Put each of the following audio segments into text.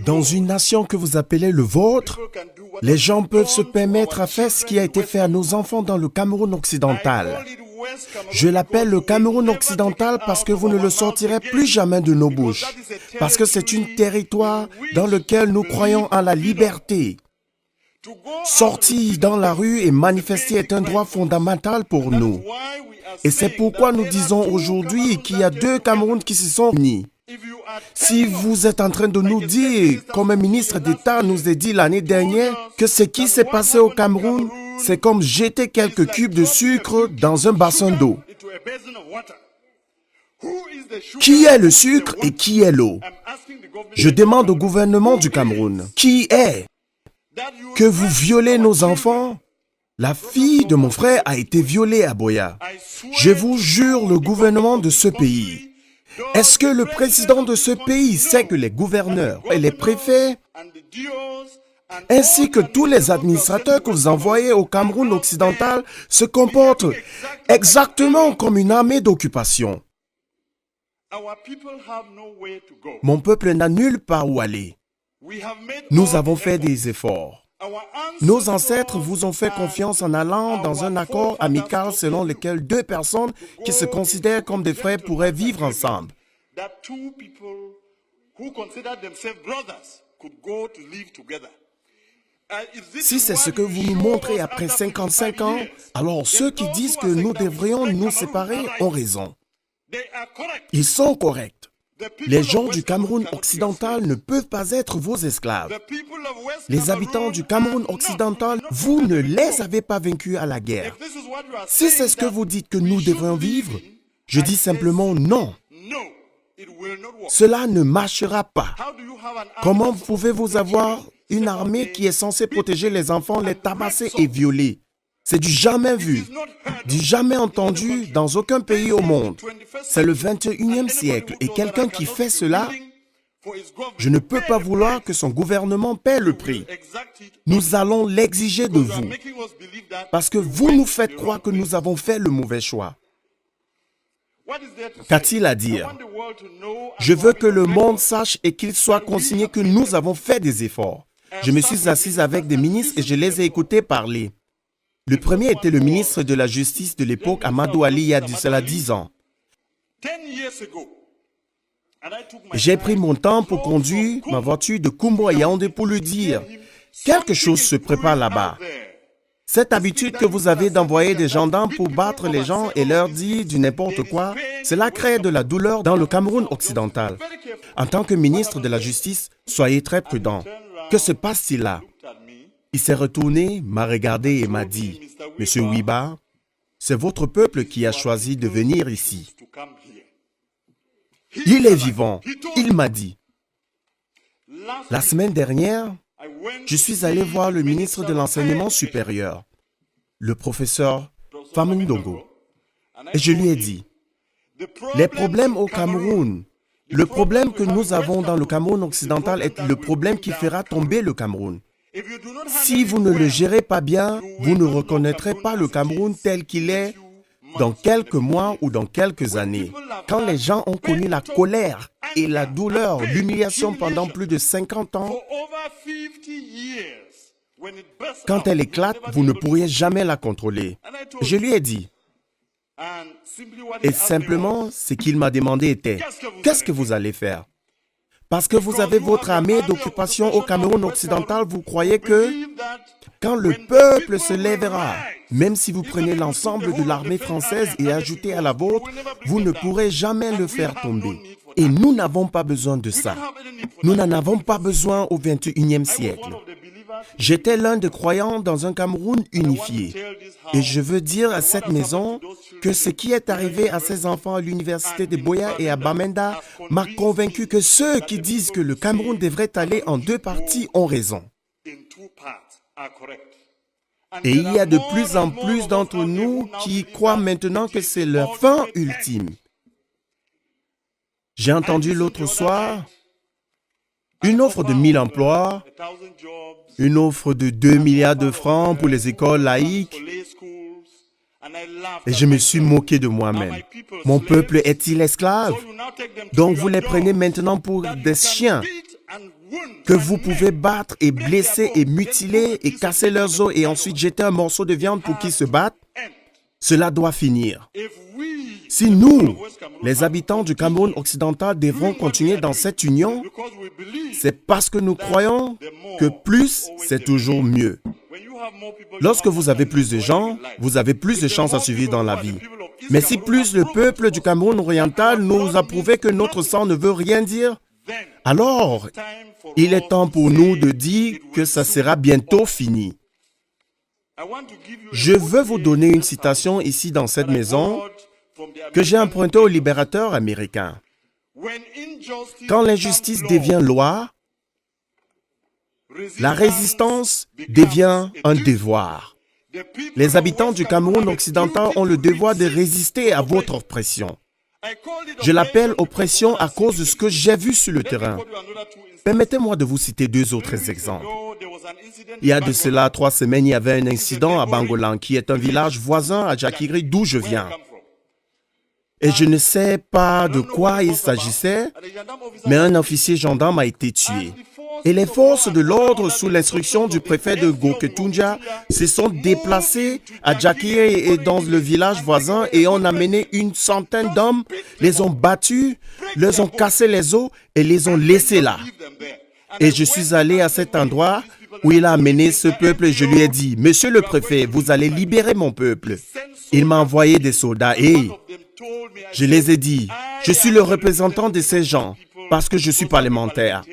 Dans une nation que vous appelez le vôtre, les gens peuvent se permettre à faire ce qui a été fait à nos enfants dans le Cameroun occidental. Je l'appelle le Cameroun occidental parce que vous ne le sortirez plus jamais de nos bouches. Parce que c'est un territoire dans lequel nous croyons en la liberté. Sortir dans la rue et manifester est un droit fondamental pour nous. Et c'est pourquoi nous disons aujourd'hui qu'il y a deux Camerouns qui se sont unis. Si vous êtes en train de nous dire, comme un ministre d'État nous a dit l'année dernière, que ce qui s'est passé au Cameroun, c'est comme jeter quelques cubes de sucre dans un bassin d'eau. Qui est le sucre et qui est l'eau? Je demande au gouvernement du Cameroun, qui est? Que vous violez nos enfants? La fille de mon frère a été violée à Boya. Je vous jure, le gouvernement de ce pays. Est-ce que le président de ce pays sait que les gouverneurs et les préfets, ainsi que tous les administrateurs que vous envoyez au Cameroun occidental, se comportent exactement comme une armée d'occupation? Mon peuple n'a nulle part où aller. Nous avons fait des efforts. Nos ancêtres vous ont fait confiance en allant dans un accord amical selon lequel deux personnes qui se considèrent comme des frères pourraient vivre ensemble. Si c'est ce que vous nous montrez après 55 ans, alors ceux qui disent que nous devrions nous séparer ont raison. Ils sont corrects. Les gens du Cameroun occidental ne peuvent pas être vos esclaves. Les habitants du Cameroun occidental, vous ne les avez pas vaincus à la guerre. Si c'est ce que vous dites que nous devrions vivre, je dis simplement non. Cela ne marchera pas. Comment pouvez-vous avoir une armée qui est censée protéger les enfants, les tabasser et violer? C'est du jamais vu, du jamais entendu dans aucun pays au monde. C'est le 21e siècle et quelqu'un qui fait cela, je ne peux pas vouloir que son gouvernement paie le prix. Nous allons l'exiger de vous parce que vous nous faites croire que nous avons fait le mauvais choix. Qu'a-t-il à dire? Je veux que le monde sache et qu'il soit consigné que nous avons fait des efforts. Je me suis assise avec des ministres et je les ai écoutés parler. Le premier était le ministre de la Justice de l'époque, Amadou Ali, il y a de cela 10 ans. J'ai pris mon temps pour conduire ma voiture de Kumbo à Yaoundé pour lui dire « Quelque chose se prépare là-bas. Cette habitude que vous avez d'envoyer des gendarmes pour battre les gens et leur dire du n'importe quoi, cela crée de la douleur dans le Cameroun occidental. En tant que ministre de la Justice, soyez très prudent. Que se passe-t-il là? » Il s'est retourné, m'a regardé et m'a dit, « Monsieur Wiba, c'est votre peuple qui a choisi de venir ici. » Il est vivant. Il m'a dit. La semaine dernière, je suis allé voir le ministre de l'Enseignement supérieur, le professeur Famundongo, et je lui ai dit, « Les problèmes au Cameroun, le problème que nous avons dans le Cameroun occidental est le problème qui fera tomber le Cameroun. Si vous ne le gérez pas bien, vous ne reconnaîtrez pas le Cameroun tel qu'il est dans quelques mois ou dans quelques années. Quand les gens ont connu la colère et la douleur, l'humiliation pendant plus de 50 ans, quand elle éclate, vous ne pourriez jamais la contrôler. » Je lui ai dit. Et simplement, ce qu'il m'a demandé était, « Qu'est-ce que vous allez faire? » Parce que vous avez votre armée d'occupation au Cameroun occidental, vous croyez que quand le peuple se lèvera, même si vous prenez l'ensemble de l'armée française et ajoutez à la vôtre, vous ne pourrez jamais le faire tomber. Et nous n'avons pas besoin de ça. Nous n'en avons pas besoin au 21e siècle. J'étais l'un des croyants dans un Cameroun unifié. Et je veux dire à cette maison que ce qui est arrivé à ces enfants à l'université de Boya et à Bamenda m'a convaincu que ceux qui disent que le Cameroun devrait aller en deux parties ont raison. Et il y a de plus en plus d'entre nous qui croient maintenant que c'est leur fin ultime. J'ai entendu l'autre soir une offre de 1000 emplois, une offre de 2 milliards de francs pour les écoles laïques. Et je me suis moqué de moi-même. Mon peuple est-il esclave? Donc vous les prenez maintenant pour des chiens que vous pouvez battre et blesser et mutiler et casser leurs os et ensuite jeter un morceau de viande pour qu'ils se battent? Cela doit finir. Si nous, les habitants du Cameroun occidental, devrons continuer dans cette union, c'est parce que nous croyons que plus, c'est toujours mieux. Lorsque vous avez plus de gens, vous avez plus de chances à survivre dans la vie. Mais si plus le peuple du Cameroun oriental nous a prouvé que notre sang ne veut rien dire, alors il est temps pour nous de dire que ça sera bientôt fini. Je veux vous donner une citation ici dans cette maison que j'ai empruntée au libérateur américain. Quand l'injustice devient loi, la résistance devient un devoir. Les habitants du Cameroun occidental ont le devoir de résister à votre oppression. Je l'appelle oppression à cause de ce que j'ai vu sur le terrain. Permettez-moi de vous citer deux autres exemples. Il y a de cela 3 semaines, il y avait un incident à Bangolan, qui est un village voisin à Djakiri, d'où je viens. Et je ne sais pas de quoi il s'agissait, mais un officier gendarme a été tué. Et les forces de l'ordre, sous l'instruction du préfet de Goketunja, se sont déplacées à Djakiri et dans le village voisin et ont amené une centaine d'hommes, les ont battus, leur ont cassé les os et les ont laissés là. Et je suis allé à cet endroit où il a amené ce peuple et je lui ai dit, « Monsieur le préfet, vous allez libérer mon peuple. » Il m'a envoyé des soldats et je les ai dit, « Je suis le représentant de ces gens parce que je suis parlementaire. »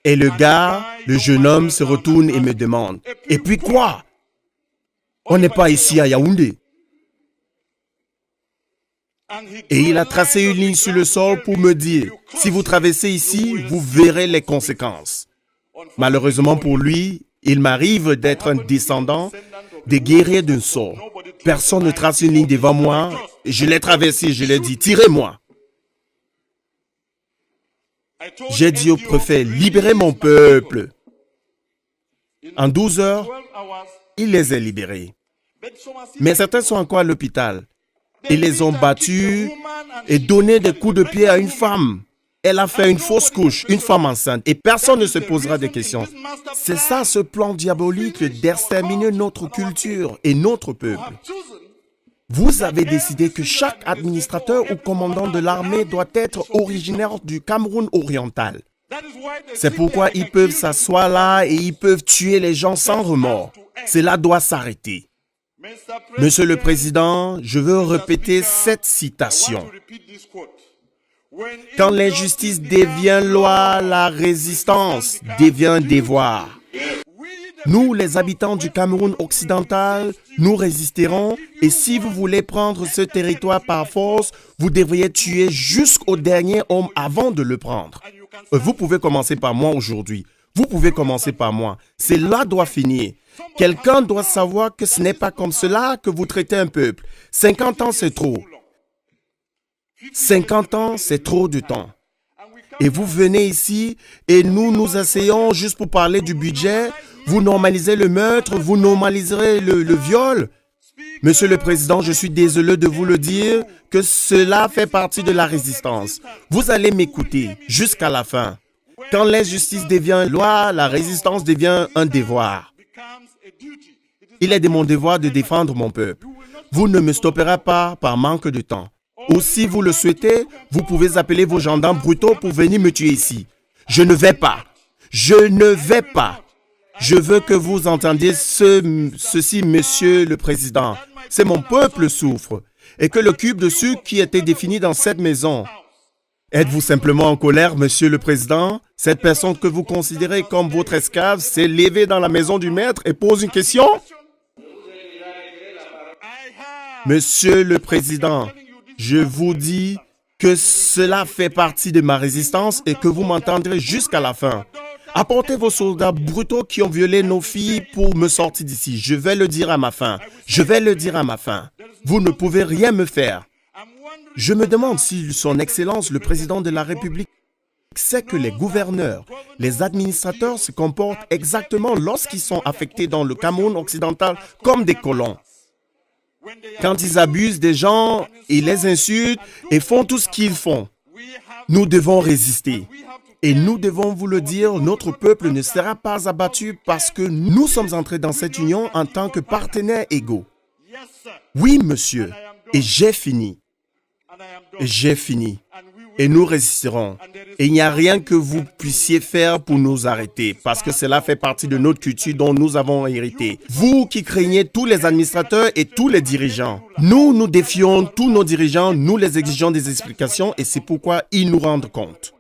Et le gars, le jeune homme, se retourne et me demande, « Et puis quoi? On n'est pas ici à Yaoundé. » Et il a tracé une ligne sur le sol pour me dire, « Si vous traversez ici, vous verrez les conséquences. » Malheureusement pour lui, il m'arrive d'être un descendant des guerriers d'un sort. Personne ne trace une ligne devant moi. Je l'ai traversé, je lui ai dit, « Tirez-moi. » J'ai dit au préfet, « Libérez mon peuple. » En 12 heures, il les a libérés. Mais certains sont encore à l'hôpital. Ils les ont battus et donné des coups de pied à une femme. Elle a fait une fausse couche, une femme enceinte, et personne ne se posera des questions. C'est ça ce plan diabolique d'exterminer notre culture et notre peuple. Vous avez décidé que chaque administrateur ou commandant de l'armée doit être originaire du Cameroun oriental. C'est pourquoi ils peuvent s'asseoir là et ils peuvent tuer les gens sans remords. Cela doit s'arrêter. Monsieur le Président, je veux répéter cette citation. Quand l'injustice devient loi, la résistance devient un devoir. Nous, les habitants du Cameroun occidental, nous résisterons et si vous voulez prendre ce territoire par force, vous devriez tuer jusqu'au dernier homme avant de le prendre. Vous pouvez commencer par moi aujourd'hui. Vous pouvez commencer par moi. Cela doit finir. Quelqu'un doit savoir que ce n'est pas comme cela que vous traitez un peuple. 50 ans, c'est trop. 50 ans, c'est trop de temps. Et vous venez ici et nous asseyons juste pour parler du budget. Vous normalisez le meurtre, vous normaliserez le viol. Monsieur le Président, je suis désolé de vous le dire que cela fait partie de la résistance. Vous allez m'écouter jusqu'à la fin. Quand l'injustice devient loi, la résistance devient un devoir. Il est de mon devoir de défendre mon peuple. Vous ne me stopperez pas par manque de temps. Ou si vous le souhaitez, vous pouvez appeler vos gendarmes brutaux pour venir me tuer ici. Je ne vais pas. Je ne vais pas. Je veux que vous entendiez ceci, Monsieur le Président. C'est mon peuple souffre. Et que le cube de sucre qui était défini dans cette maison. Êtes-vous simplement en colère, Monsieur le Président? Cette personne que vous considérez comme votre esclave s'est levée dans la maison du maître et pose une question? Monsieur le Président, je vous dis que cela fait partie de ma résistance et que vous m'entendrez jusqu'à la fin. Apportez vos soldats brutaux qui ont violé nos filles pour me sortir d'ici. Je vais le dire à ma fin. Je vais le dire à ma fin. Vous ne pouvez rien me faire. Je me demande si Son Excellence, le Président de la République, sait que les gouverneurs, les administrateurs se comportent exactement lorsqu'ils sont affectés dans le Cameroun occidental comme des colons. Quand ils abusent des gens, ils les insultent et font tout ce qu'ils font, nous devons résister. Et nous devons vous le dire, notre peuple ne sera pas abattu parce que nous sommes entrés dans cette union en tant que partenaires égaux. Oui, monsieur. Et j'ai fini. J'ai fini. Et nous résisterons. Et il n'y a rien que vous puissiez faire pour nous arrêter, parce que cela fait partie de notre culture dont nous avons hérité. Vous qui craignez tous les administrateurs et tous les dirigeants, nous défions tous nos dirigeants, nous les exigeons des explications et c'est pourquoi ils nous rendent compte.